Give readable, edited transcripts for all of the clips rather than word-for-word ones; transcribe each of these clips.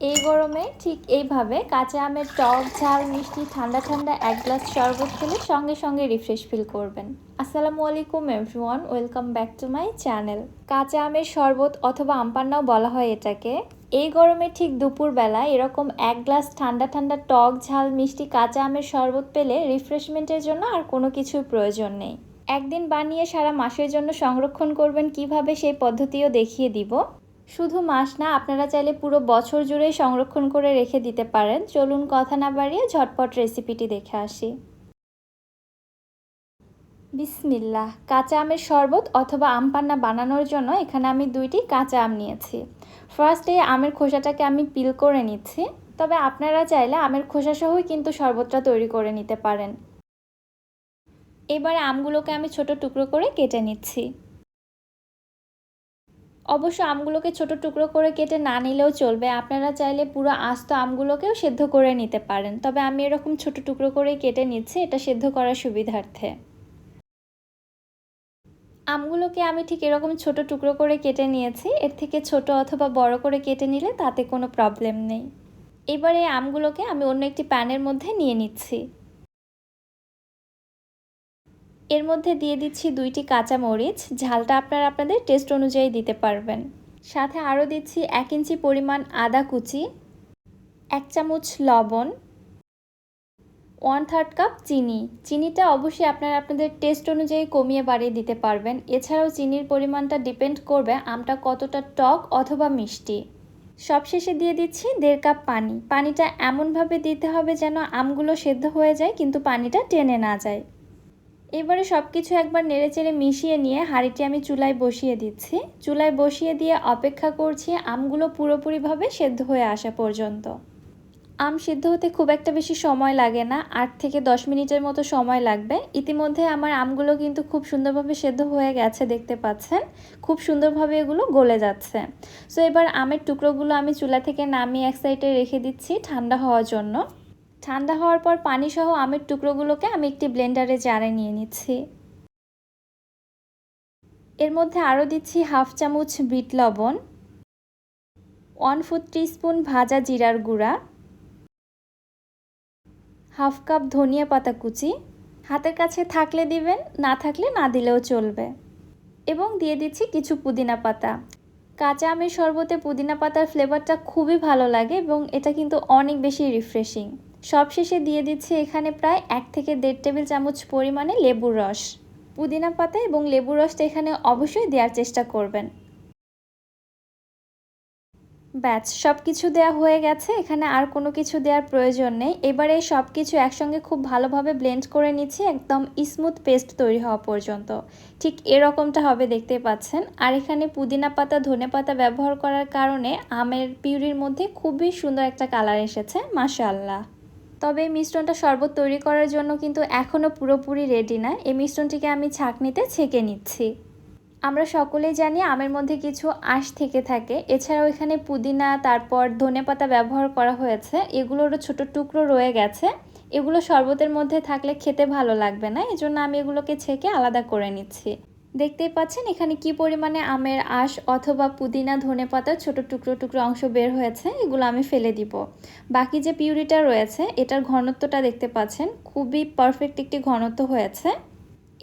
এই গরমে ঠিক এইভাবে কাঁচা আমের টক ঝাল মিষ্টি ঠান্ডা ঠান্ডা এক গ্লাস শরবত খেলে সঙ্গে সঙ্গে রিফ্রেশ ফিল করবেন। আসসালামু আলাইকুম everyone, welcome back to my channel. কাঁচা আমের শরবত অথবা আমপান্নাও বলা হয় এটাকে। এই গরমে ঠিক দুপুরবেলা এরকম এক গ্লাস ঠান্ডা ঠান্ডা টক ঝাল মিষ্টি কাঁচা আমের শরবত পেলে রিফ্রেশমেন্টের জন্য আর কোনো কিছুর প্রয়োজন নেই। একদিন বানিয়ে সারা মাসের জন্য সংরক্ষণ করবেন কিভাবে, সেই পদ্ধতিও দেখিয়ে দিব। শুধু মাস না, আপনারা চাইলে পুরো বছর জুড়েই সংরক্ষণ করে রেখে দিতে পারেন। চলুন কথা না বাড়িয়ে ঝটপট রেসিপিটি দেখে আসি। বিসমিল্লাহ। কাঁচা আমের শরবত অথবা আম পান্না বানানোর জন্য এখানে আমি 2টি কাঁচা আম নিয়েছি। ফার্স্টে আমের খোসাটাকে আমি পিল করে নিচ্ছি, তবে আপনারা চাইলে আমের খোসা সহই কিন্তু শরবতটা তৈরি করে নিতে পারেন। এবারে আমগুলোকে আমি ছোট টুকরো করে কেটে নিচ্ছি। অবশ্য আমগুলোকে ছোট টুকরো করে কেটে না নিলেও চলবে, আপনারা চাইলে পুরো আস্ত আমগুলোকেও সেদ্ধ করে নিতে পারেন, তবে আমি এরকম ছোট টুকরো করেই কেটে নিচ্ছি, এটা সেদ্ধ করার সুবিধার্থে। আমগুলোকে আমি ঠিক এরকম ছোট টুকরো করে কেটে নিয়েছি, এর থেকে ছোট অথবা বড় করে কেটে নিলে তাতে কোনো প্রবলেম নেই। এবারে এই আমগুলোকে আমি অন্য একটি প্যানের মধ্যে নিয়ে নিচ্ছি। এর মধ্যে দিয়ে দিচ্ছি 2টি কাঁচা মরিচ, ঝালটা আপনারা আপনাদের টেস্ট অনুযায়ী দিতে পারবেন। সাথে আরও দিচ্ছি 1 ইঞ্চি পরিমাণ আদা কুচি, 1 চামচ লবণ, 1/3 কাপ চিনি। চিনিটা অবশ্যই আপনারা আপনাদের টেস্ট অনুযায়ী কমিয়ে বাড়িয়ে দিতে পারবেন। এছাড়াও চিনির পরিমাণটা ডিপেন্ড করবে আমটা কতটা টক অথবা মিষ্টি। সবশেষে দিয়ে দিচ্ছি 1.5 কাপ পানি। পানিটা এমনভাবে দিতে হবে যেন আমগুলো সেদ্ধ হয়ে যায় কিন্তু পানিটা টেনে না যায়। এবারে সব কিছু একবার নেড়েচেড়ে মিশিয়ে নিয়ে হাঁড়িটি আমি চুলায় বসিয়ে দিচ্ছি। চুলায় বসিয়ে দিয়ে অপেক্ষা করছি আমগুলো পুরোপুরিভাবে সেদ্ধ হয়ে আসা পর্যন্ত। আম সিদ্ধ হতে খুব একটা বেশি সময় লাগে না, 8 থেকে 10 মিনিটের মতো সময় লাগবে। ইতিমধ্যে আমার আমগুলো কিন্তু খুব সুন্দরভাবে সেদ্ধ হয়ে গেছে, দেখতে পাচ্ছেন খুব সুন্দরভাবে এগুলো গলে যাচ্ছে। সো এবার আমের টুকরোগুলো আমি চুলা থেকে নামিয়ে এক সাইডে রেখে দিচ্ছি ঠান্ডা হওয়ার জন্য। ঠান্ডা হওয়ার পর পানিসহ আমের টুকরোগুলোকে আমি একটি ব্লেন্ডারে জারে নিয়ে নিচ্ছি। এর মধ্যে আরও দিচ্ছি 1/2 চামচ বিট লবণ, 1/4 টিস্পুন ভাজা জিরার গুঁড়া, 1/2 কাপ ধনিয়া পাতা কুচি, হাতের কাছে থাকলে দিবেন, না থাকলে না দিলেও চলবে, এবং দিয়ে দিচ্ছি কিছু পুদিনা পাতা। কাঁচা আমের শরবতে পুদিনা পাতার ফ্লেভারটা খুবই ভালো লাগে এবং এটা কিন্তু অনেক বেশি রিফ্রেশিং। সবশেষে দিয়ে দিচ্ছি এখানে প্রায় 1 থেকে 1.5 টেবিল চামচ পরিমাণে লেবুর রস। পুদিনা পাতা এবং লেবুর রসটা এখানে অবশ্যই দেওয়ার চেষ্টা করবেন। ব্যাস সব কিছু দেওয়া হয়ে গেছে, এখানে আর কোনো কিছু দেওয়ার প্রয়োজন নেই। এবারে সব কিছু একসঙ্গে খুব ভালোভাবে ব্লেন্ড করে নিচ্ছি, একদম স্মুথ পেস্ট তৈরি হওয়া পর্যন্ত। ঠিক এরকমটা হবে, দেখতেই পাচ্ছেন। আর এখানে পুদিনা পাতা ধনে পাতা ব্যবহার করার কারণে আমের পিউরির মধ্যে খুবই সুন্দর একটা কালার এসেছে, মাশাআল্লাহ। তবে এই মিশ্রণটা শরবত তৈরি করার জন্য কিন্তু এখনও পুরোপুরি রেডি না। এই মিশ্রণটিকে আমি ছাঁকনিতে ছেঁকে নিচ্ছি। আমরা সকলেই জানি আমের মধ্যে কিছু আঁশ থেকে থাকে, এছাড়াও এখানে পুদিনা তারপর ধনেপাতা ব্যবহার করা হয়েছে, এগুলোরও ছোট টুকরো রয়ে গেছে। এগুলো শরবতের মধ্যে থাকলে খেতে ভালো লাগবে না, এজন্য আমি এগুলোকে ছেঁকে আলাদা করে নিচ্ছি। দেখতেই পাচ্ছেন এখানে কি পরিমাণে আমের আঁশ অথবা পুদিনা ধনেপাতার ছোট টুকরো টুকরো অংশ বের হয়েছে, এগুলো আমি ফেলে দিব। বাকি যে পিউরিটা রয়েছে এটার ঘনত্বটা দেখতে পাচ্ছেন, খুবই পারফেক্ট একটি ঘনত্ব হয়েছে।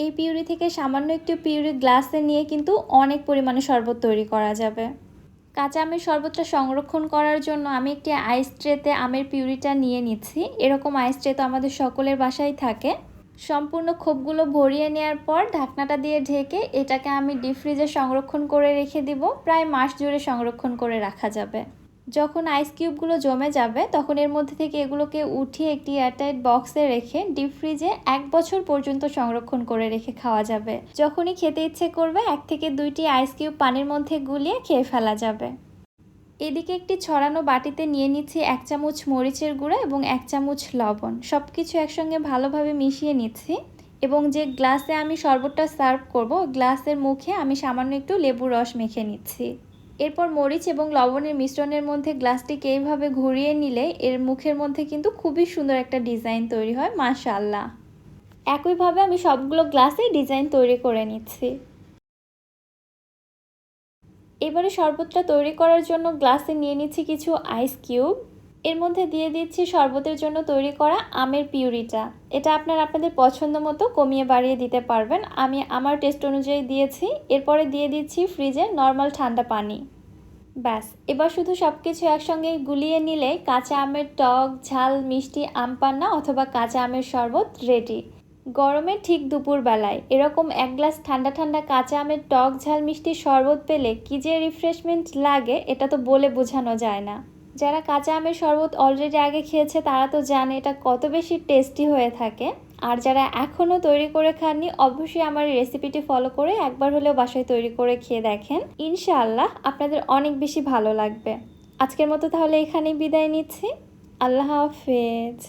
এই পিউরি থেকে সামান্য একটু পিউরি গ্লাসে নিয়ে কিন্তু অনেক পরিমাণে শরবত তৈরি করা যাবে। কাঁচা আমের শরবতটা সংরক্ষণ করার জন্য আমি একটি আইস ট্রেতে আমের পিউরিটা নিয়ে নিচ্ছি। এরকম আইস ট্রে তো আমাদের সকলের বাসায় থাকে। সম্পূর্ণ খোপগুলো ভরিয়ে নেওয়ার পর ঢাকনাটা দিয়ে ঢেকে এটাকে আমি ডিপ ফ্রিজে সংরক্ষণ করে রেখে দিব, প্রায় মাস জুড়ে সংরক্ষণ করে রাখা যাবে। যখন আইস কিউবগুলো জমে যাবে তখন এর মধ্যে থেকে এগুলোকে উঠিয়ে একটি এয়ারটাইট বক্সে রেখে ডিপ ফ্রিজে 1 বছর পর্যন্ত সংরক্ষণ করে রেখে খাওয়া যাবে। যখনই খেতে ইচ্ছে করবে 1 থেকে 2টি আইস কিউব পানির মধ্যে গুলিয়ে খেয়ে ফেলা যাবে। এদিকে একটি ছড়ানো বাটিতে নিয়ে নিচ্ছি 1 চামচ মরিচের গুঁড়া এবং 1 চামচ লবণ। সব কিছু একসঙ্গে ভালোভাবে মিশিয়ে নিচ্ছি এবং যে গ্লাসে আমি শরবতটা সার্ভ করব গ্লাসের মুখে আমি সামান্য একটু লেবুর রস মেখে নিচ্ছি। এরপর মরিচ এবং লবণের মিশ্রণের মধ্যে গ্লাসটিকে এইভাবে ঘুরিয়ে নিলে এর মুখের মধ্যে কিন্তু খুবই সুন্দর একটা ডিজাইন তৈরি হয়, মাশাআল্লাহ। একইভাবে আমি সবগুলো গ্লাসে ডিজাইন তৈরি করে নিচ্ছি। এবারে শরবতটা তৈরি করার জন্য গ্লাসে নিয়ে নিচ্ছি কিছু আইস কিউব। এর মধ্যে দিয়ে দিচ্ছি শরবতের জন্য তৈরি করা আমের পিউরিটা। এটা আপনাদের পছন্দ মতো কমিয়ে বাড়িয়ে দিতে পারবেন। আমি আমার টেস্ট অনুযায়ী দিয়েছি। এরপরে দিয়ে দিচ্ছি ফ্রিজে নর্মাল ঠান্ডা পানি। ব্যাস, এবার শুধু সব কিছু একসঙ্গে গুলিয়ে নিলে কাঁচা আমের টক ঝাল মিষ্টি আম পান্না অথবা কাঁচা আমের শরবত রেডি। গরমে ঠিক দুপুরবেলায় এরকম এক গ্লাস ঠান্ডা ঠান্ডা কাঁচা আমের টক ঝাল মিষ্টি শরবত পেলে কী যে রিফ্রেশমেন্ট লাগে এটা তো বলে বোঝানো যায় না। যারা কাঁচা আমের শরবত অলরেডি আগে খেয়েছে তারা তো জানে এটা কত বেশি টেস্টি হয়ে থাকে। আর যারা এখনও তৈরি করে খাননি অবশ্যই আমার এই রেসিপিটি ফলো করে একবার হলেও বাসায় তৈরি করে খেয়ে দেখেন। ইনশাআল্লাহ আপনাদের অনেক বেশি ভালো লাগবে। আজকের মতো তাহলে এখানেই বিদায় নিচ্ছি। আল্লাহ হাফেজ।